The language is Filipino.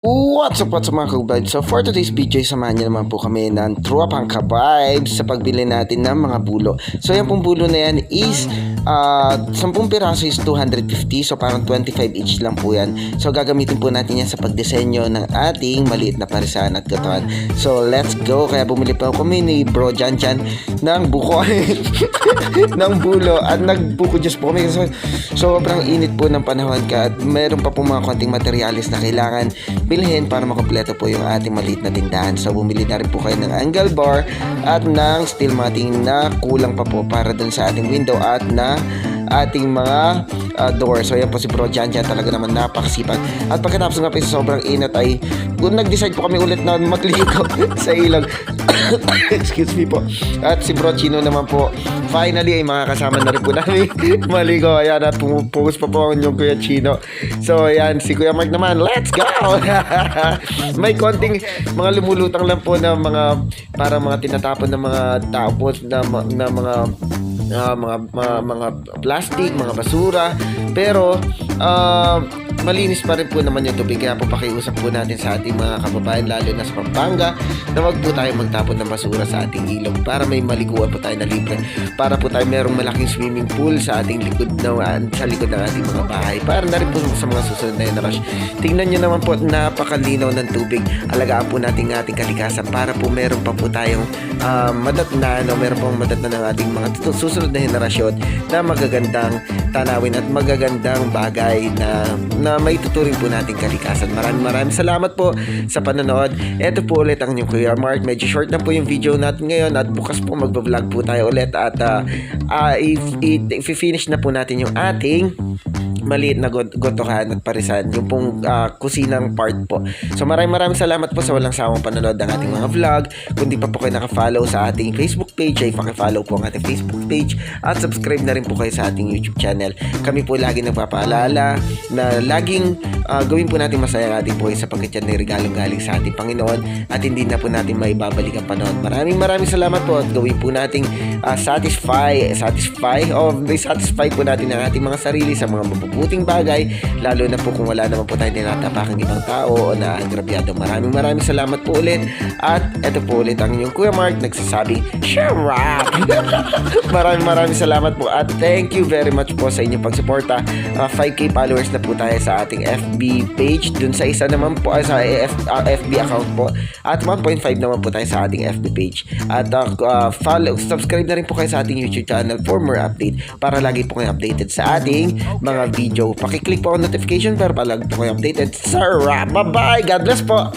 What's up mga ka-vibes? So for today's video, samahan niyo naman po kami ng tropang ka-vibes sa pagbili natin ng mga bulo. So yung pong bulo na yan is 10 piraso is 250, so parang 25 each lang po yan. So gagamitin po natin yan sa pagdisenyo ng ating maliit na parisan at katawan. So let's go! Kaya bumili pa kami ni Bro Jan ng buko ng bulo at nagbuko juice po kami kasi sobrang init po ng panahon at meron pa po mga konting materialis na kailangan bilhin para makompleto po yung ating maliit na tindahan. So bumili na rin po kayo ng angle bar at ng steel matting na kulang pa po para dun sa ating window at na ating mga door. So yan po si Bro Jan talaga naman napakasipag. At pagkatapos nga po sa sobrang inat ay nag-decide po kami ulit na magligo sa ilog. Excuse me po. At si Bro Chino naman po finally ay makakasama na rin po namin maligo. Ayan, at pumupugus pa po yung Kuya Chino. So ayan, si Kuya Mark naman, let's go! May konting mga lumulutang lang po na mga para mga tinatapon ng mga tapos na mga plastic, mga basura, pero malinis pa rin po naman yung tubig. Kaya po pakiusap po natin sa ating mga kababayan lalo na sa Pampanga na wag po tayo magtapon ng basura sa ating ilog para may maliguan po tayo na libre, para po tayo merong malaking swimming pool sa ating likod sa likod ng ating mga bahay, para na rin po sa mga susunod na generasyon. Tingnan nyo naman po, napakalinaw ng tubig. Alagaan po natin ang ating kalikasan para po meron pa po tayong meron pong madatna ng ating mga susunod na henerasyon na magagandang tanawin at magagandang bagay na may tuturing po natin kalikasan. Maraming salamat po sa panonood. Ito po ulit ang inyong Kuya Mark. Medyo short na po yung video natin ngayon at bukas po magbablog po tayo ulit at i-finish na po natin yung ating maliit na gotohan at parisan, yung pong kusinang part po. So maraming salamat po sa walang sawang panonood ng ating mga vlog. Kung di pa po kayo naka-follow sa ating Facebook page, ay paki-follow po ang ating Facebook page at subscribe na rin po kayo sa ating YouTube channel. Kami po lagi nagpapaalala na laging gawin po natin masaya ang ating buhay sapagkat yan ay regalong galing sa ating Panginoon at hindi na po natin maibabalik ang panahon. Maraming salamat po at gawin po nating satisfy po natin ang ating mga sarili sa mga mabubuting bagay, lalo na po kung wala naman po tayong tinatapakang ibang tao o naagrabyado. Maraming salamat po ulit at eto po ulit ang inyong Kuya Mark nagsasabing Sharap! maraming salamat po at thank you very much po sa inyong pagsuporta. 5k followers na po tayo sa ating FB page, dun sa isa naman po sa FB account po, at 1.5 naman po tayo sa ating FB page at subscribe na rin po kayo sa ating YouTube channel for more update para lagi po kayo updated sa ating mga video. Pakiclick po ang notification para palagi po kayo updated. Sir, bye-bye! God bless po!